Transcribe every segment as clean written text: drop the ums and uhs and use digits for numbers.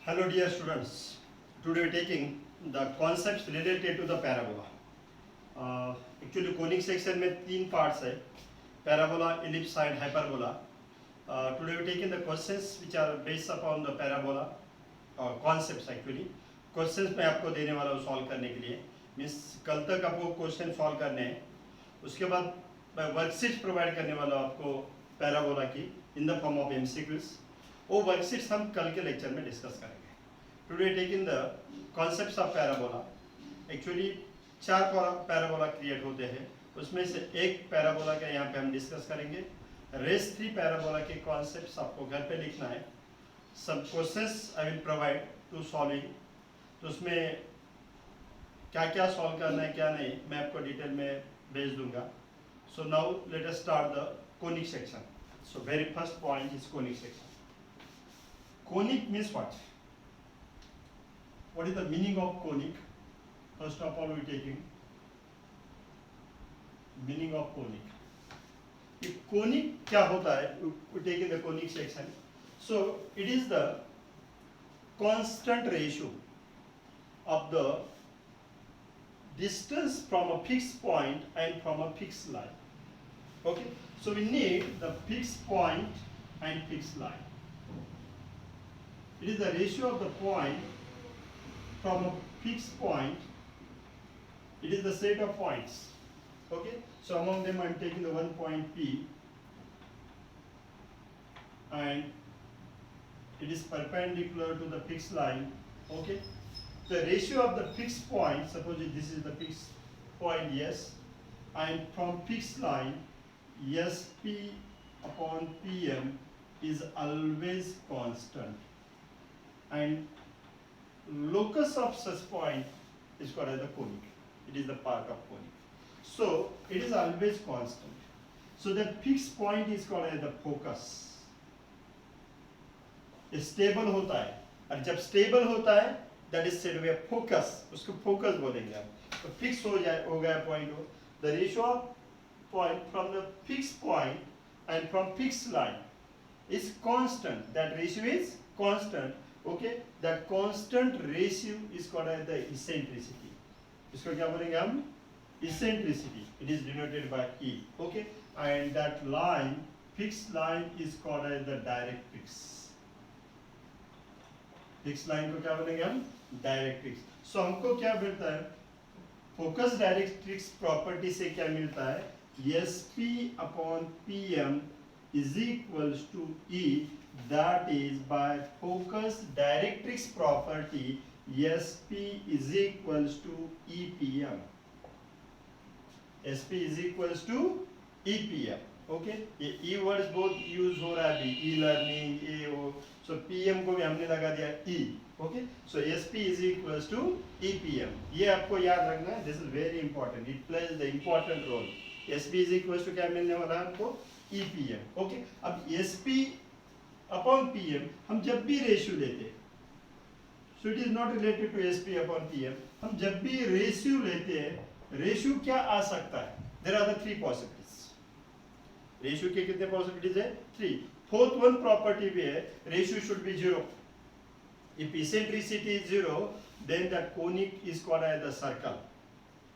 Hello dear students, today we are taking the concepts related to the parabola. Actually conic section में तीन parts है, parabola, ellipse and hyperbola. Today we are taking the questions which are based upon the parabola concepts actually. Questions मैं आपको देने वाला हूँ solve करने के लिए. Means कल तक आपको question solve करने हैं. उसके बाद मैं worksheets provide करने वाला हूँ आपको parabola की in the form of MCQs. वो वर्कशीट्स हम कल के लेक्चर में डिस्कस करेंगे. Today taking the concepts of parabola. Actually चार पैराबोला क्रिएट होते हैं, उसमें से एक पैराबोला का यहाँ पे हम डिस्कस करेंगे. रेस्ट 3 पैराबोला के कॉन्सेप्ट्स आपको घर पे लिखना है. सब questions I will provide to solving. तो उसमें क्या क्या सॉल्व करना है क्या नहीं मैं आपको डिटेल में भेज दूंगा. So now let us start the conic section. So very first point is conic section. Conic means what? What is the meaning of conic? First of all, we are taking meaning of conic. ये conic क्या होता है? We taking the conic section. So it is the constant ratio of the distance from a fixed point and from a fixed line. Okay. So we need the fixed point and fixed line. It is the ratio of the point from a fixed point. It is the set of points. Okay. So among them I am taking the one point P, and it is perpendicular to the fixed line. Okay. The ratio of the fixed point, suppose this is the fixed point S, and from fixed line SP upon PM is always constant. And locus of such point is called as the conic. It is the part of conic. So it is always constant. So that fixed point is called as the focus. Stable होता है, और जब stable होता है that is said to be a focus. उसको focus बोलेंगे हम. तो फिक्स हो गया point. The ratio of point from the fixed point and from fixed line is constant. That ratio is constant. Okay, that constant ratio is called as the eccentricity. इसको क्या बोलेंगे हम? Eccentricity. It is denoted by E. Okay, and that line, fixed line, is called as the directrix. Fixed line को क्या बोलेंगे हम? Directrix. So हमको क्या मिलता है? Focus directrix property से क्या मिलता है? SP upon PM is equals to E. That is by focus directrix property, SP is equals to EPM. SP is equals to EPM. Okay, ये E words बहुत यूज हो रहा है अभी, E learning, AO. So PM को भी हमने लगा दिया E. Okay, so SP is equals to EPM. ये आपको याद रखना है. This is very important. It plays the important role. SP is equals to क्या मिलने वाला है आपको? EPM. Okay, अब SP अपॉन पीएम हम जब भी रेशियो लेते हैं, so it is not related to SP upon PM. हम जब भी रेशियो लेते हैं, रेशियो क्या आ सकता है? There are the 3 possibilities. Ratio के कितने पॉसिबिलिटीज है? 3. फोर्थ वन प्रॉपर्टी भी है, ratio should be 0. If eccentricity is 0 then that conic is called as the circle.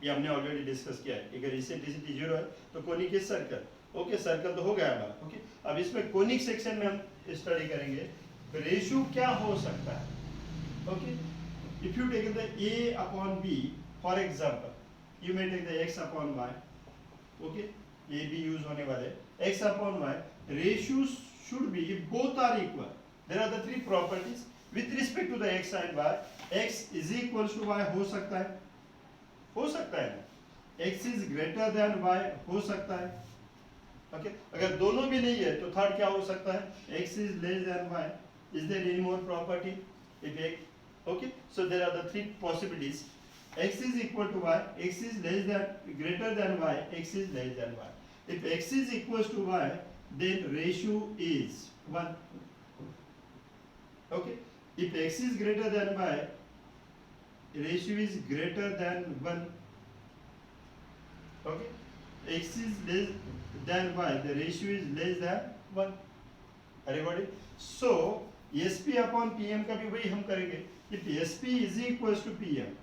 ये हमने ऑलरेडी डिस्कस किया है. अगर इसेंट्रिसिटी 0 है तो conic is circle. Okay, circle तो हो गया हमारा. ओके, अब इसमें कोनिक सेक्शन में हम स्टडी करेंगे रेशियो क्या हो सकता है. Okay, if you take the a upon b, for example you may take the x upon y. Okay, ये भी यूज होने वाले. x upon y ratio should be, if both are equal, there are the 3 properties with respect to the x and y. x is equals to y हो सकता है, हो सकता है. x is greater than y हो सकता है. Okay, अगर दोनों भी नहीं है तो थर्ड क्या हो सकता है? X is less than y. Is there any more property? If X, okay, so there are the 3 possibilities. X is equal to y, X is less than, greater than y, X is less than y. If X is equals to y, then ratio is 1. Okay, if X is greater than y, ratio is greater than 1. Okay, X is less than y, the ratio is less than 1. Everybody? So SP upon PM का भी वही हम करेंगे. If SP is equals to PM,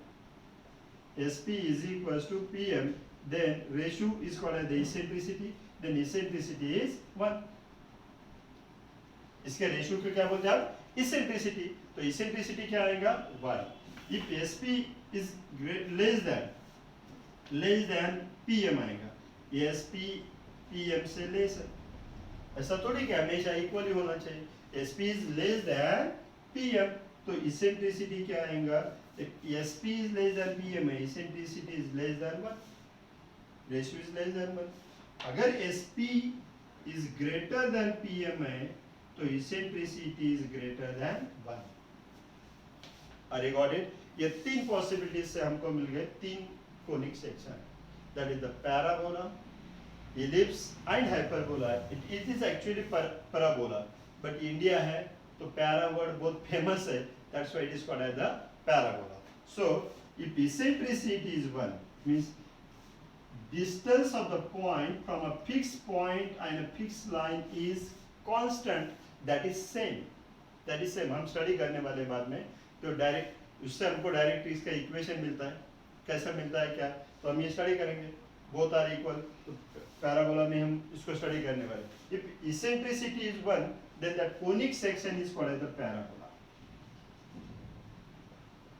SP is equals to PM, then ratio is called as the eccentricity. Then eccentricity is 1. इसके ratio को क्या बोलते हैं आप? Eccentricity. तो eccentricity क्या आएगा? 1. If SP is less than PM आएगा. SP PM से लेस है. ऐसा थोड़ी कि हमेशा इक्वल ही होना चाहिए. SP is less than PM. तो eccentricity क्या आएगा? If SP is less than PM है, eccentricity is less than 1. Ratio is less than 1. अगर SP is greater than PM है, तो eccentricity is greater than 1. Are you got it? ये तीन possibilities से हमको मिल गए तीन conic section. That is the parabola, ellipse and hyperbola. It is actually parabola, but India है तो para word बहुत famous है. That's why it is called as the parabola. So if eccentricity is 1, means distance of the point from a fixed point and a fixed line is constant, that is same. That is same. हम study करने वाले बाद में तो direct उससे हमको direct इसका equation मिलता है. कैसा मिलता है क्या? तो हम ये स्टडी करेंगे. Both are equal. तो पैराबोला में हम इसको स्टडी करने वाले. If eccentricity is 1, then that conic section is called as the parabola.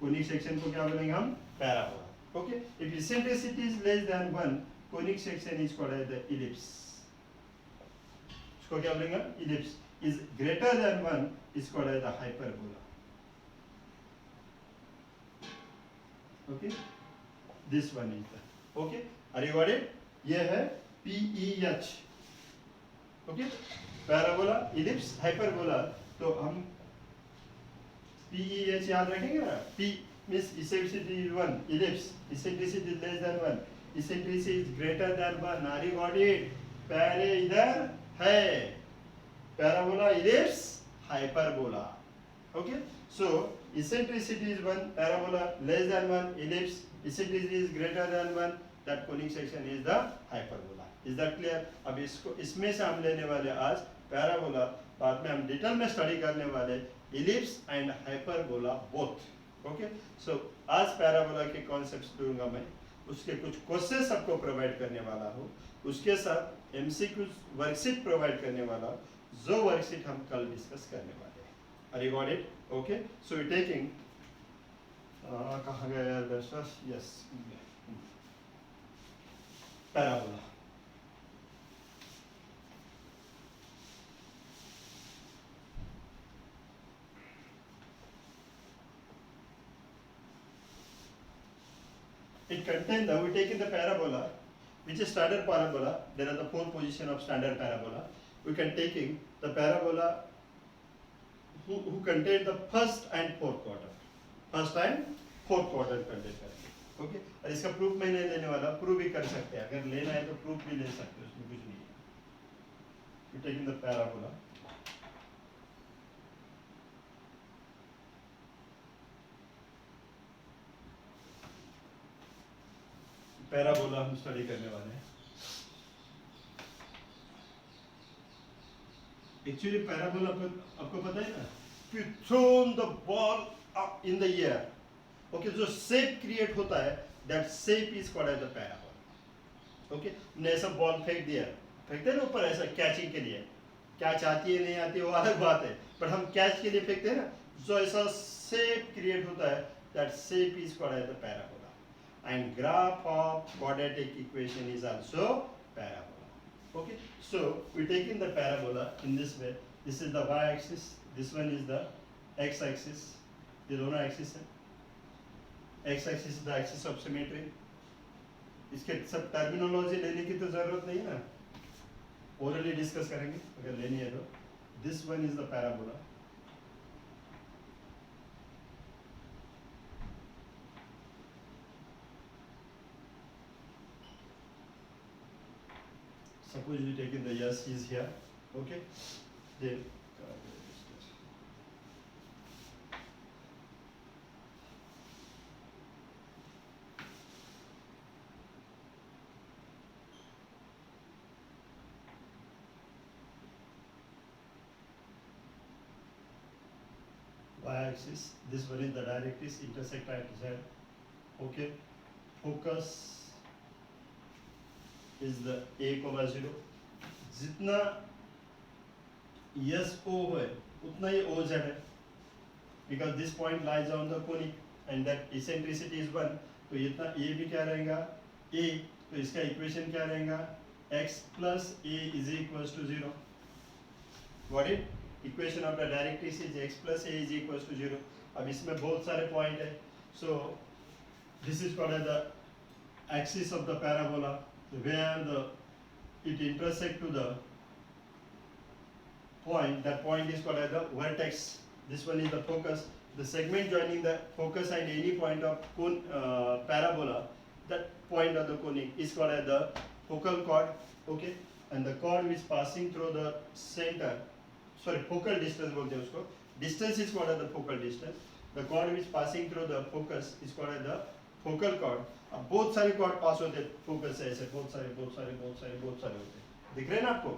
Conic section को क्या बोलेंगे हम? Parabola. Okay. If eccentricity is less than 1, conic section is called as the ellipse. इसको क्या बोलेंगे? Ellipse. Is greater than 1 is called as the hyperbola. Okay. This one is the. Okay. Are you got it? ये है PEH. Okay. Parabola, ellipse, hyperbola. तो हम PEH याद रखेंगे ना? P means eccentricity is 1, ellipse, eccentricity is less than 1, eccentricity is greater than 1. Are you got it? पहले इधर है parabola, ellipse, hyperbola. Okay. So eccentricity is 1, parabola less than 1, ellipse, eccentricity is greater than 1. That conic section is the hyperbola. Is that clear? अब इसको इसमें से हम लेने वाले आज parabola, बाद में हम डिटेल में स्टडी करने वाले ellipse and hyperbola both. Okay. So आज parabola के कॉन्सेप्ट्स दूंगा मैं. उसके कुछ क्वेश्चंस आपको प्रोवाइड करने वाला हूँ. उसके साथ MCQ वर्कशीट प्रोवाइड करने वाला, जो वर्कशीट हम कल डिस्कस करने वाले हैं. Are you got it? Okay. So we're taking कहाँ गया यार best? Yes. Parabola. It contains we taking the parabola, which is standard parabola. There are the four positions of standard parabola. We can taking the parabola who contain the first and fourth quarter. First and fourth quarter contain करेंगे. Okay. और इसका proof मैं नहीं लेने वाला. Proof भी कर सकते हैं. अगर लेना है तो प्रूफ भी ले सकते हैं. उसमें कुछ नहीं है. We taking the parabola. Parabola हम स्टडी करने वाले हैं. एक्चुअली पैराबोला आपको पता है ना? If you throw the ball up in the air, okay, जो शेप क्रिएट होता है, that shape is called as the parabola. Okay, हमने ऐसा बॉल फेंक दिया, फेंकते हैं ना ऊपर ऐसा कैचिंग के लिए. कैच आती है नहीं आती है वो अलग बात है, पर हम कैच के लिए फेंकते हैं ना, जो ऐसा शेप क्रिएट होता है, that shape is called as the parabola. And graph of quadratic equation is also parabola. Okay, so we taking the parabola in this way. This is the y-axis. This one is the x-axis. ये दोनों axis है. X-axis is the axis of symmetry. इसके सब terminology लेने की तो जरूरत नहीं है ना. Orally discuss करेंगे अगर लेनी है तो. This one is the parabola. Suppose you take in the yes is here, okay? Then y-axis. This one is the directrix, intersect at z. Okay. Focus is the a, 0. जितना yes ओ है उतना ये O Z है, because this point lies on the conic and that eccentricity is 1. तो इतना a भी क्या रहेगा a, तो इसका इक्वेशन क्या रहेगा x plus a is equals to 0. Got it? Equation of the directrix is x plus a is equals to 0. अब इसमें बहुत सारे पॉइंट है, so this is called as the axis of the parabola where it intersect to the point. That point is called as the vertex. This one is the focus. The segment joining the focus and any point of parabola, that point of the conic is called as the focal chord. Okay, and the chord is passing through the center. Sorry, focal distance बोलते हैं उसको. Distance is called as the focal distance. The chord which passing through the focus is called as the focal chord. अब बहुत सारे chord पास होते हैं focus से, ऐसे बहुत सारे होते हैं. दिख रहे हैं ना आपको?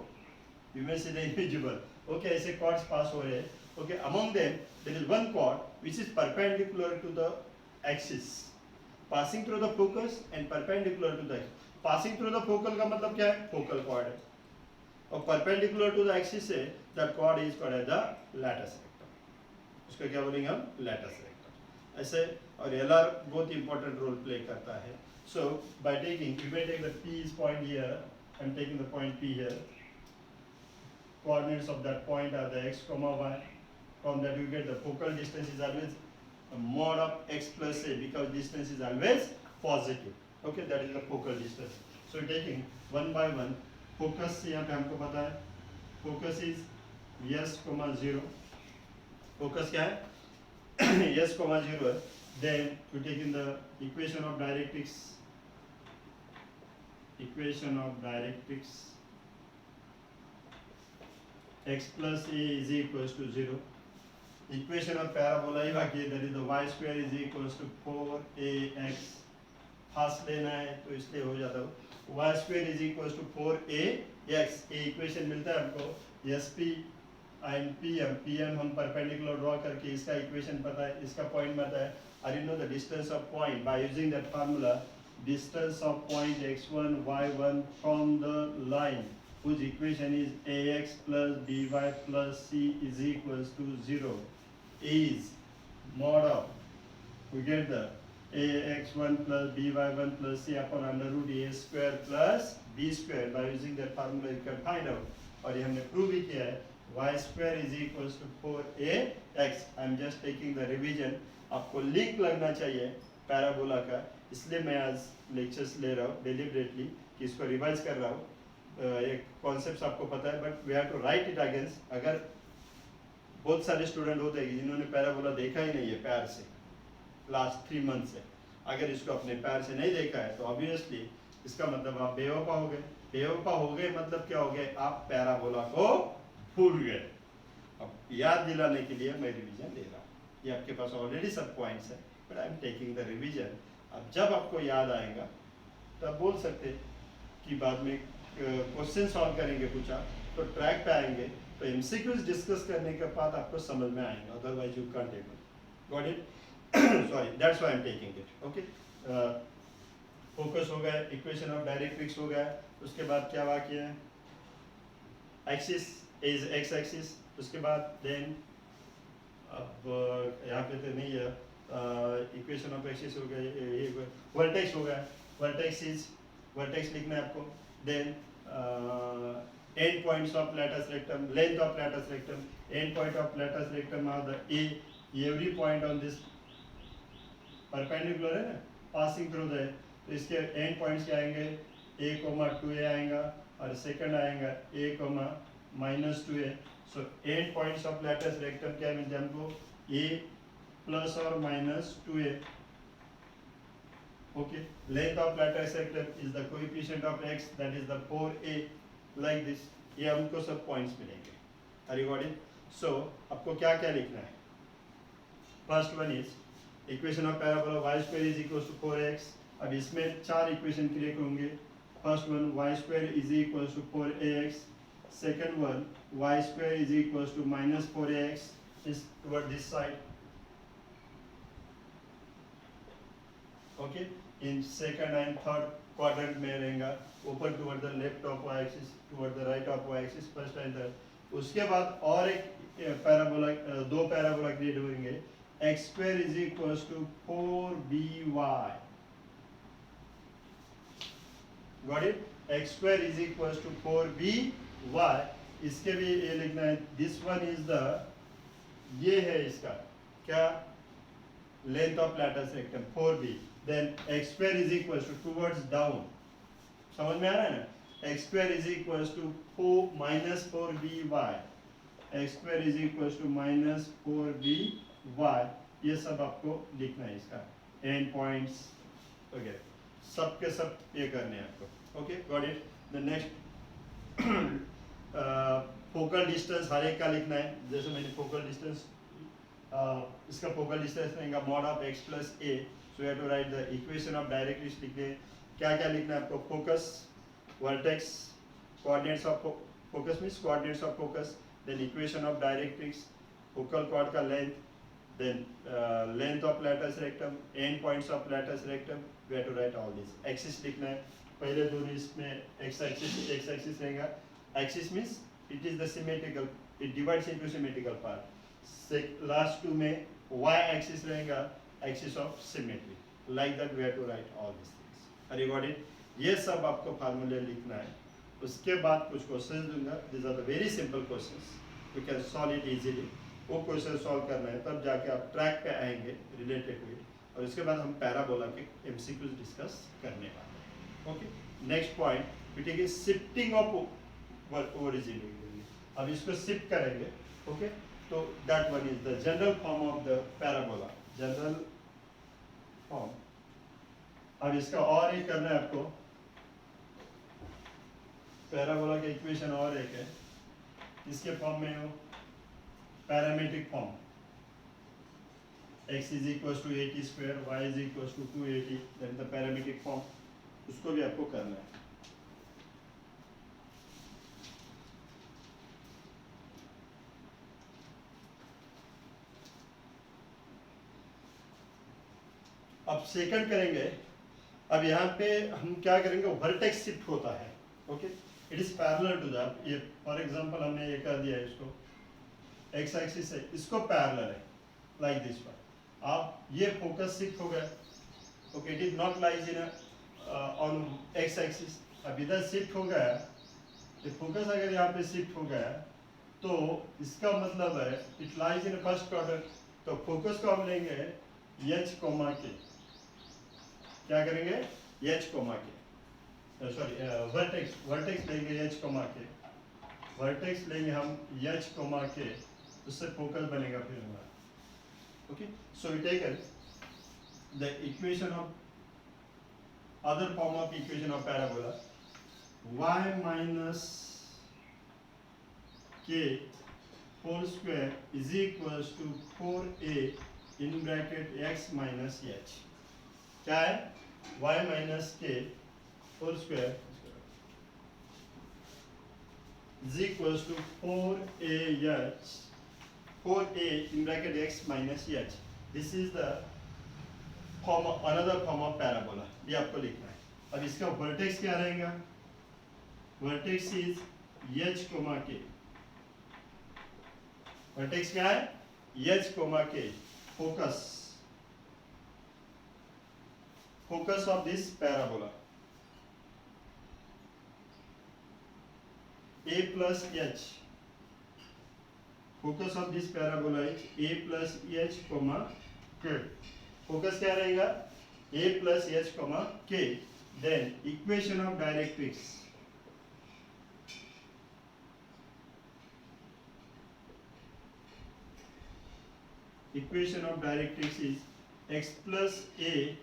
You may see the invisible. Okay, ऐसे chords पास हो रहे हैं. Okay, among them there is one chord which is perpendicular to the axis, passing through the focus and perpendicular to the axis. Passing through the focal का मतलब क्या है? Focal chord है. और perpendicular to the axis से that chord is called as the latus rectum. उसका क्या बोलेंगे हम? Latus rectum. ऐसे और LR बहुत important role play करता है. So by taking, you may take the P is point here. I'm taking the point P here. Coordinates of that point are the x, y. From that you get the focal distance is always a mod of x plus a because distance is always positive. Okay, that is the focal distance. So taking one by one, focus यहाँ पे हमको पता है, focus is s, 0. Focus क्या है? s, 0 है. Then we take in the equation of directrix. X plus a is equals to 0. Equation of parabola ही बाकी है, that is the y square is equals to 4ax. Fast लेना है तो इसलिए हो जाता है y square is equals to 4ax. ये इक्वेशन मिलता है हमको sp and pm हम परपेंडिकुलर ड्रॉ करके इसका इक्वेशन पता है, इसका पॉइंट पता है. और you know the distance of point by using that formula, distance of point x1 y1 from the line whose equation is ax plus by plus c is equals to 0 is mod of, we get the ax1 plus by1 plus c upon under root a square plus b square. By using that formula you can find out, और ये हमने prove भी किया है, y square is equals to 4ax. I am just taking the revision. आपको link लगना चाहिए parabola का, इसलिए मैं आज लेक्चर्स ले रहा हूँ डेलिबरेटली कि इसको रिवाइज कर रहा हूँ. एक कॉन्सेप्ट आपको पता है but we have to write it against. अगर बहुत सारे स्टूडेंट होते हैं जिन्होंने पैराबोला देखा ही नहीं है पैर से लास्ट 3 मंथ से, अगर इसको अपने पैर से नहीं देखा है तो ऑब्वियसली इसका मतलब आप बेवफा हो गए. बेवफा हो गए मतलब क्या हो गए? आप पैराबोला को भूल गए. अब याद दिलाने के लिए मैं रिवीजन ले रहा हूँ. ये आपके पास ऑलरेडी सब पॉइंट्स है but I am taking the revision. अब जब आपको याद आएगा तब बोल सकते कि बाद में क्वेश्चन सॉल्व करेंगे पूछा तो ट्रैक पे आएंगे तो एमसीक्यूज डिस्कस करने के बाद आपको समझ में आएंगे, otherwise you can't able. Got it? Sorry, that's why I am taking it. Okay, focus हो गया, इक्वेशन ऑफ डायरेक्ट्रिक्स हो गया. उसके बाद क्या बाकी है? Axis is x axis. उसके बाद देन अब यहाँ पे तो नहीं है, इक्वेशन ऑफ एक्सिस हो गया, ये वर्टेक्स हो गया. वर्टेक्स लिखना है आपको. Then end points of latus rectum, length of latus rectum, end point of latus rectum are the a, every point on this perpendicular है ना, passing through the, तो इसके end points क्या आएंगे? a, 2a आएगा और second आएगा a, minus 2a. So end points of latus rectum क्या मिलते हैं हमको? a plus or minus 2a. Okay, length of latus rectum is the coefficient of x, that is the 4a, like this. ये हमको सब points मिलेंगे. Are you got it? So आपको क्या क्या लिखना है? First one is equation of parabola y square is equals to 4x. अब इसमें 4 इक्वेशन क्रिएट होंगे. First one, y square is equals to 4ax. Second one, y square is equals to minus 4ax is toward this side. Okay, in second and third quadrant में रहेगा, ऊपर toward the left of Y axis, toward the right of Y axis, first and third. उसके बाद और एक parabola, दो parabola create होंगे, X square is equals to 4by, got it, X square is equals to 4by। इसके भी ये लिखना है, दिस वन इज द, ये है इसका क्या, length of latus rectum 4b, then X square is equals to towards down, समझ में आ रहा है ना, X square is equals to 4 minus 4by, X square is equals to minus 4by, ये सब आपको लिखना है, इसका एंड पॉइंट्स वगैरह सब के सब ये करने हैं आपको, okay, got it. The next focal distance हर एक का लिखना है, जैसे मैंने फोकल डिस्टेंस, इसका फोकल डिस्टेंस रहेगा mod of x plus a, so you have to write the equation of directrix लिखने हैं। क्या क्या लिखना है आपको, focus, vertex, coordinates of focus means coordinates of focus, then equation of directrix, focal chord का length, then length of latus rectum, end points of latus rectum, we have to write all this. Axis लिखना है, पहले दोनों इसमें x axis रहेगा, axis means it is the symmetrical, it divides into symmetrical part. Last two में y axis रहेगा, axis of symmetry. Like that we have to write all these things. Are you got it? ये सब आपको फार्मूले लिखना है। उसके बाद कुछ क्वेश्चंस दूंगा, these are the very simple questions, you can solve it easily. वो क्वेश्चन सॉल्व करना है, तब जाके आप ट्रैक पे आएंगे रिलेटेड टू इट, और इसके बाद हम पैराबोला के एमसीक्यूज डिस्कस करने वाले हैं, okay. Next point it is shifting of origin, अब इसको शिफ्ट करेंगे, ओके, तो that one is the general form of the parabola, general form. अब इसका और एक करना है आपको, पैराबोला का इक्वेशन और एक है, इसके फॉर्म में हो parametric form, x is equals to 80 square, y is equals to 280, then the parametric form, उसको भी आपको करना है। अब सेकंड करेंगे, अब यहाँ पे हम क्या करेंगे, वर्टेक्स शिफ्ट होता है, okay, it is parallel to that, ये फॉर एग्जांपल हमने ये कर दिया है, इसको एक्स एक्सिस है, इसको पैरेलल है, लाइक दिस वन, आप ये फोकस शिफ्ट हो गया, okay, it is not lies in on x axis, अब इधर शिफ्ट हो गया, ये फोकस अगर यहाँ पे शिफ्ट हो गया, तो इसका मतलब है it lies in first quadrant, तो फोकस को हम लेंगे एच कोमा के, क्या करेंगे, एच कोमा के, सॉरी वर्टेक्स लेंगे एच कोमा के, वर्टेक्स लेंगे हम एच कोमा के, उससे फोकस बनेगा फिर हमारा, okay. So we taken the equation of, other form of equation of parabola, y minus k whole square is equals to 4a in bracket x minus h, क्या है, y minus k whole square is equals to 4ah, 4a in bracket x minus h. This is the form of, another form of parabola, ये आपको लिखना है। अब इसका vertex क्या रहेगा, vertex is h comma k, vertex क्या है, h comma k, focus, focus of this parabola, a plus h, focus of this parabola is a plus h comma k, focus क्या रहेगा, a plus h comma k, then equation of directrix, equation of directrix is x plus a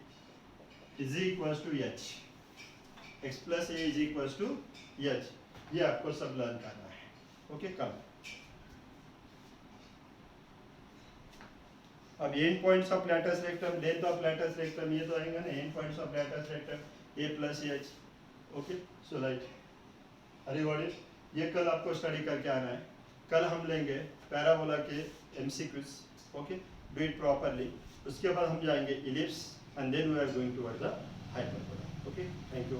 is equals to h, x plus a is equals to h, ये आपको सब learn करना है, okay. कल अब and points of latus rectum, length of latus rectum, ये तो आएगा ना, and points of latus rectum a plus h, okay, so right, अरे व्हाट इज, ये कल आपको स्टडी करके आना है। कल हम लेंगे पैराबोला के MCQs, okay, do it properly. उसके बाद हम जाएंगे ellipse, and then we are going toward the hyperbola. Okay, thank you.